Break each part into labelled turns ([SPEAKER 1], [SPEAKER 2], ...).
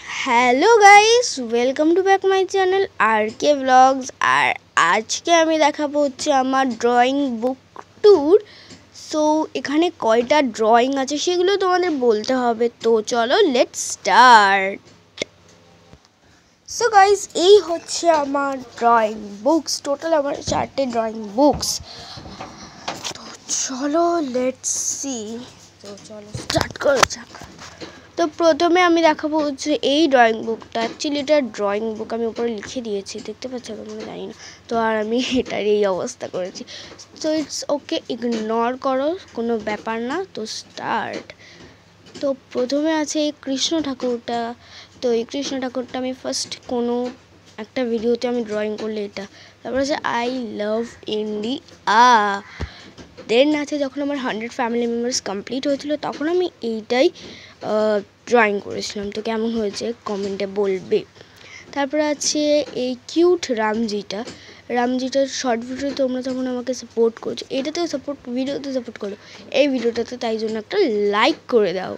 [SPEAKER 1] Hello guys, welcome to back my channel R K blogs. আর আজকে আমি দেখাবো হচ্ছে আমার ড্রয়িং বুক ট্যুর। সো এখানে কয়টা ড্রয়িং আছে সেগুলো তোমাদের বলতে হবে। তো চলো লেটস স্টার্ট। সো গাইস, এই হচ্ছে আমার ড্রয়িং বুকস। টোটাল আমার 4টে ড্রয়িং বুকস। তো চলো লেটস সি। তো চলো স্টার্ট করা যাক। তো প্রথমে আমি দেখাবো হচ্ছে এই ড্রয়িং বুকটা। অ্যাকচুয়ালি এটা ড্রয়িং বুক, আমি উপরে লিখে দিয়েছি, দেখতে পাচ্ছি তোমরা, জানি না। তো আর আমি এটার এই অবস্থা করেছি। তো ইটস ওকে, ইগনোর করো, কোনো ব্যাপার না। তো স্টার্ট। তো প্রথমে আছে এই কৃষ্ণ ঠাকুরটা। তো এই কৃষ্ণ ঠাকুরটা আমি ফার্স্ট কোনো একটা ভিডিওতে আমি ড্রয়িং করলে এটা। তারপর আছে আই লাভ ইন্ডিয়া। দেন আছে যখন আমার 100 ফ্যামিলি মেম্বার্স কমপ্লিট হয়েছিল তখন আমি এইটাই ড্রয়িং করেছিলাম। তো কেমন হয়েছে কমেন্টে বলবে। তারপরে আছে এই কিউট রামজিটার শর্ট ভিডিও তোমরা তখন আমাকে সাপোর্ট করছো, এটাতেও সাপোর্ট, ভিডিওতে সাপোর্ট করো, এই ভিডিওটাতে তাই জন্য একটা লাইক করে দাও।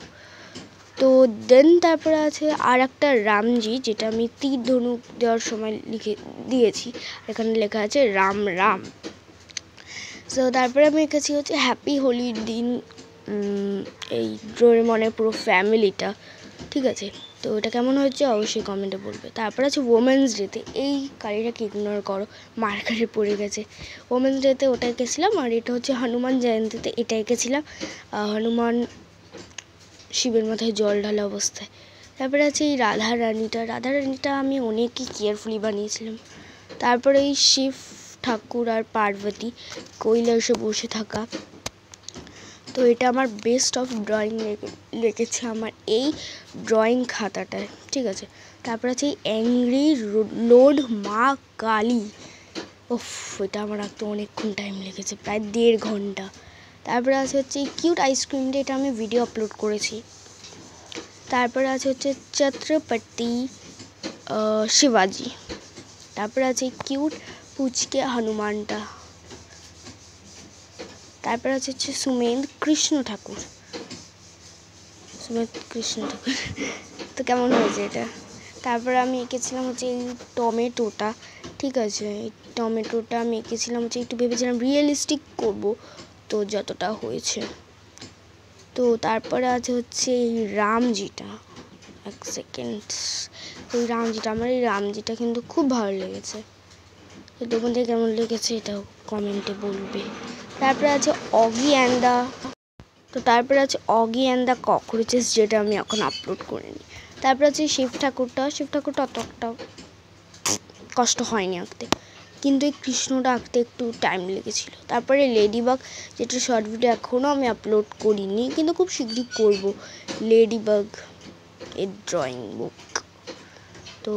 [SPEAKER 1] তো দেন তারপরে আছে আর একটা রামজি, যেটা আমি তীর ধনুক দেওয়ার সময় লিখে দিয়েছি। এখানে লেখা আছে রাম রাম। সো তারপরে আমি এঁকেছি হচ্ছে হ্যাপি হোলির দিন, এই ডোরেমনের পুরো ফ্যামিলিটা। ঠিক আছে, তো এটা কেমন হচ্ছে অবশ্যই কমেন্টে বলবে। তারপর আছে ওমেন্স ডেতে, এই কালিটাকে ইগনোর করো, মার্কারে পড়ে গেছে। ওমেন্স ডেতে ওটা এঁকেছিলাম। আর এটা হচ্ছে হনুমান জয়ন্তীতে, এটা এঁকেছিলাম হনুমান শিবের মাথায় জল ঢালা অবস্থায়। তারপরে আছে এই রাধা রানীটা আমি অনেকই কেয়ারফুলি বানিয়েছিলাম। তারপরে এই শিব ঠাকুর আর পার্বতী কৈলাসে বসে থাকা। তো এটা আমার বেস্ট অফ ড্রয়িং লেগেছে আমার এই ড্রয়িং খাতাটায়। ঠিক আছে, তারপর আছে এই অ্যাংরি লোড মা কালী। ওফ, এটা আমার আঁকতে অনেকক্ষণ টাইম লেগেছে, প্রায় 1.5 ঘন্টা। তারপরে আছে হচ্ছে এই কিউট আইসক্রিমটা, এটা আমি ভিডিও আপলোড করেছি। তারপরে আছে হচ্ছে ছত্রপতি শিবাজি। তারপরে আছে কিউট পুচকে হনুমানটা। তারপরে আছে হচ্ছে সুমেধ কৃষ্ণ ঠাকুর। তো কেমন হয়েছে এটা। তারপরে আমি এঁকেছিলাম হচ্ছে এই টমেটোটা। ঠিক আছে, এই টমেটোটা আমি এঁকেছিলাম হচ্ছে, একটু ভেবেছিলাম রিয়েলিস্টিক করব, তো যতটা হয়েছে। তো তারপরে আছে হচ্ছে এই রামজিটা। এক সেকেন্ড, এই রামজিটা, আমার এই রামজিটা কিন্তু খুব ভালো লেগেছে। তো তোমাদের কেমন লেগেছে এটাও কমেন্টে বলবে। তারপরে আছে অগি অ্যান্ড দ্য ককরোচেস, যেটা আমি এখন আপলোড করিনি। তারপরে আছে শিব ঠাকুরটা অতটা কষ্ট হয়নি আঁকতে, কিন্তু এই কৃষ্ণটা আঁকতে একটু টাইম লেগেছিল। তারপরে লেডিবাগ, যেটা শর্ট ভিডিও এখনও আমি আপলোড করিনি, কিন্তু খুব শীঘ্রই করব লেডিবাগ এর ড্রয়িং বুক। তো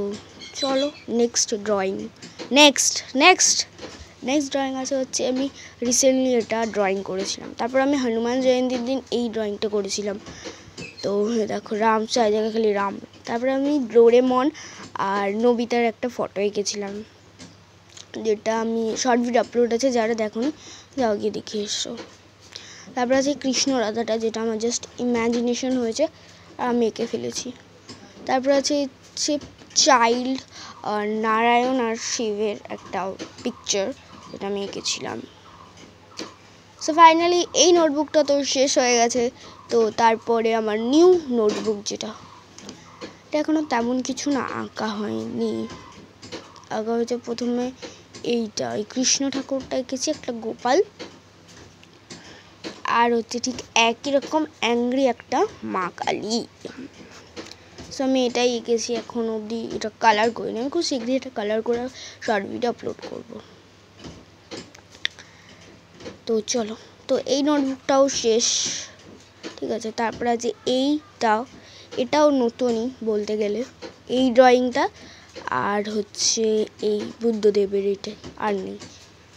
[SPEAKER 1] চলো নেক্সট ড্রয়িং আছে হচ্ছে, আমি রিসেন্টলি এটা ড্রয়িং করেছিলাম। তারপর আমি হনুমান জয়ন্তীর দিন এই ড্রয়িংটা করেছিলাম। তো দেখো রাম, চার জায়গায় খালি রাম। তারপরে আমি ডোরেমন আর নবিতার একটা ফটো এঁকেছিলাম, যেটা আমি শর্ট ভিডিও আপলোড আছে, যারা দেখোনি যাও গিয়ে দেখে এসো। তারপরে আছে কৃষ্ণ রাধাটা, যেটা আমার জাস্ট ইম্যাজিনেশন হয়েছে আর আমি এঁকে ফেলেছি। তারপরে আছে চাইল্ড নারায়ণ আর শিবের একটা পিকচার, যেটা আমি এঁকেছিলাম। সো ফাইনালি এই নোটবুকটা তো শেষ হয়ে গেছে। তো তারপরে আমার নিউ নোটবুক, যেটা এখনও তেমন কিছু না আঁকা হয়নি। আঁকা হয়েছে প্রথমে এইটা, এই কৃষ্ণ ঠাকুরটা এঁকেছি, একটা গোপাল, আর হচ্ছে ঠিক একই রকম অ্যাংরি একটা মা কালী। সো আমি এটাই এঁকেছি এখন অবধি, এটা কালার করিনি, আমি খুব শীঘ্রই এটা কালার করে শর্ট ভিডিও আপলোড করব। তো চলো, তো এই নোটবুকটাও শেষ। ঠিক আছে, তারপর আছে এটাও নতুনই বলতে গেলে, এই ড্রয়িংটা, আর হচ্ছে এই বুদ্ধদেবের, এটা আর নেই।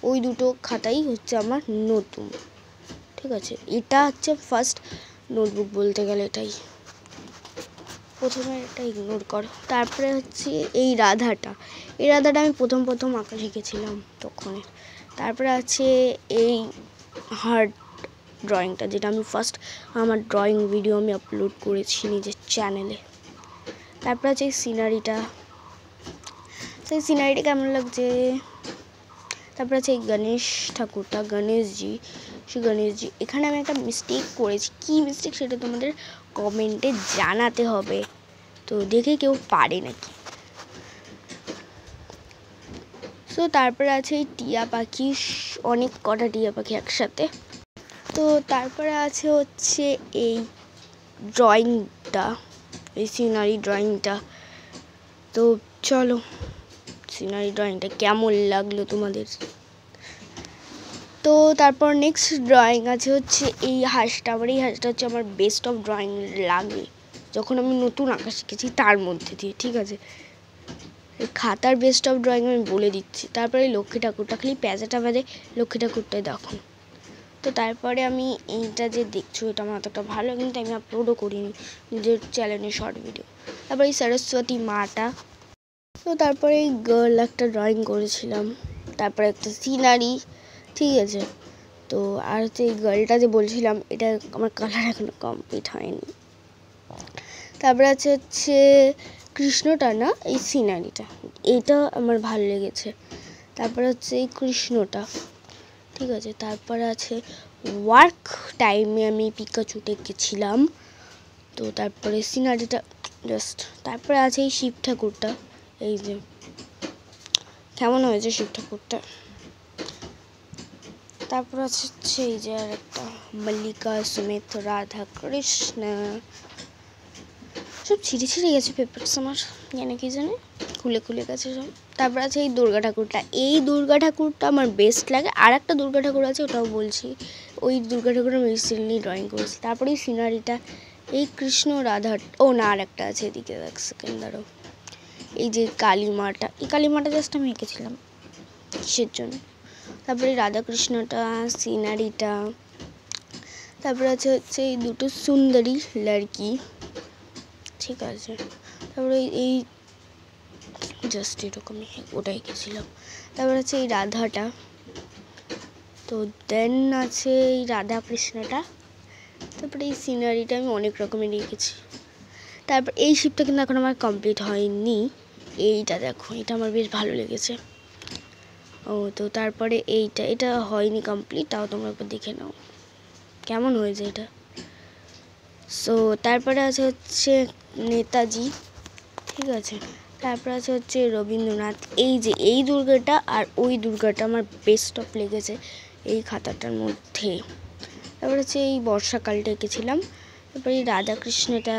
[SPEAKER 1] ওই দুটো খাতাই হচ্ছে আমার নতুন। ঠিক আছে, এটা হচ্ছে ফার্স্ট নোটবুক বলতে গেলে, এটাই প্রথমে, এটা ইগনোর করো। তারপরে হচ্ছে এই রাধাটা আমি প্রথম আঁকা শিখেছিলাম তখন। তারপরে আছে এই হার্ট ড্রয়িংটা, যেটা আমি ফার্স্ট আমার ড্রয়িং ভিডিও আমি আপলোড করেছি নিজের চ্যানেলে। তারপর আছে এই সিনারিটা, সেই সিনারিটা কেমন লাগছে। তারপর আছে এই গণেশ ঠাকুরটা, গণেশজি। এখানে আমি একটা মিস্টেক করেছি, কি মিস্টেক সেটা তোমাদের কমেন্টে জানাতে হবে, তো দেখে কেউ পারে নাকি। সো তারপরে আছে এই টিয়া পাখি, অনেক কটা টিয়া পাখি একসাথে। তো তারপরে আছে হচ্ছে এই ড্রয়িংটা, এই সিনারি ড্রয়িংটা। তো চলো সিনারি ড্রয়িংটা কেমন লাগলো তোমাদের। তো তারপর নেক্সট ড্রয়িং আছে হচ্ছে এই হাঁসটা। আমার এই হাঁসটা হচ্ছে আমার বেস্ট অফ ড্রয়িং লাগে যখন আমি নতুন আঁকা শিখেছি তার মধ্যে দিয়ে, ঠিক আছে। খাতার বেস্ট অফ ড্রয়িং আমি বলে দিচ্ছি। তারপরে লক্ষ্মী ঠাকুরটা, খালি প্যাঁচাটা বাদে লক্ষ্মী ঠাকুরটাই দেখুন। তো তারপরে আমি এইটা যে দেখছো এটা আমার অতটা ভালো, কিন্তু আমি আপলোডও করিনি নিজের চ্যানেলে শর্ট ভিডিও। তারপরে এই সরস্বতী মাটা। তো তারপরে এই গার্ল একটা ড্রয়িং করেছিলাম, তারপরে একটা সিনারি, ঠিক আছে। তো আর হচ্ছে এই গার্লটা যে বলছিলাম, এটা আমার কালার এখনো কমপ্লিট হয়নি। তারপরে আছে হচ্ছে কৃষ্ণটা না, এই সিনারিটা, এটা আমার ভালো লেগেছে। তারপরে হচ্ছে এই কৃষ্ণটা, ঠিক আছে। তারপরে আছে ওয়ার্ক টাইমে আমি পিকাচুতে গেছিলাম। তো তারপরে সিনারিটা জাস্ট। তারপরে আছে এই শিব ঠাকুরটা, এই যে কেমন হয়েছে শিব ঠাকুরটা। তারপর আছে হচ্ছে এই যে আর একটা মল্লিকা সুমিত রাধা কৃষ্ণ, সব ছিঁড়ে ছিঁড়ে গেছে পেপারস আমার, জানে কি জানে খুলে খুলে গেছে সব। তারপর আছে এই দুর্গা ঠাকুরটা, এই দুর্গা ঠাকুরটা আমার বেস্ট লাগে। আর একটা দুর্গা ঠাকুর আছে, ওটাও বলছি, ওই দুর্গা ঠাকুর আমি রিসেন্টলি ড্রয়িং করেছি। তারপরে এই সিনারিটা, এই কৃষ্ণ রাধা, ও না আর একটা আছে এদিকে, এক সেকেন্ড দাঁড়াও, এই যে কালীমাটা, এই কালীমাটা জাস্ট আমি এঁকেছিলাম কিসের জন্য। তারপরে রাধাকৃষ্ণটা, সিনারিটা। তারপরে আছে হচ্ছে এই দুটো সুন্দরী লড়কি, ঠিক আছে। তারপরে এই জাস্ট এরকমই ওটা এঁকেছিলাম। তারপরে আছে এই রাধাটা। তো দেন আছে এই রাধা কৃষ্ণটা। তারপরে এই সিনারিটা আমি অনেক রকমের এঁকেছি। তারপর এই শিপটা কিন্তু এখন আমার কমপ্লিট হয়নি, এইটা দেখো, এটা আমার বেশ ভালো লেগেছে। ও তো তারপরে এটা হয়নি কমপ্লিট, তাও তোমরা একবার দেখে নাও কেমন হয়েছে এটা। সো তারপরে আছে হচ্ছে নেতাজি, ঠিক আছে। তারপরে আছে হচ্ছে রবীন্দ্রনাথ। এই যে এই দুর্গাটা আর ওই দুর্গাটা আমার বেস্ট অফ লেগেছে এই খাতাটার মধ্যে। তারপরে হচ্ছে এই বর্ষাকালটা এঁকেছিলাম। তারপরে এই রাধাকৃষ্ণটা।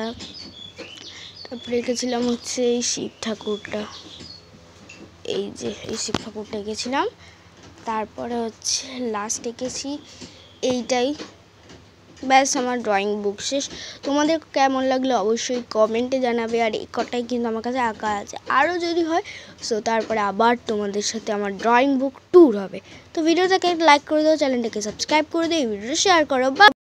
[SPEAKER 1] তারপরে এঁকেছিলাম হচ্ছে এই শিব ঠাকুরটা, এই যে এই শিব ঠাকুরটা এঁকেছিলাম। তারপরে হচ্ছে লাস্ট এঁকেছি এইটাই, ব্যাস আমার ড্রয়িং বুক শেষ। তোমাদের কেমন লাগলো অবশ্যই কমেন্টে জানাবে। আর এই কটাই কিন্তু আমার কাছে আঁকা আছে, আরও যদি হয় সো তারপরে আবার তোমাদের সাথে আমার ড্রয়িং বুক ট্যুর হবে। তো ভিডিওটাকে লাইক করে দাও, চ্যানেলটাকে সাবস্ক্রাইব করে দাও, এই ভিডিওটা শেয়ার করো। বা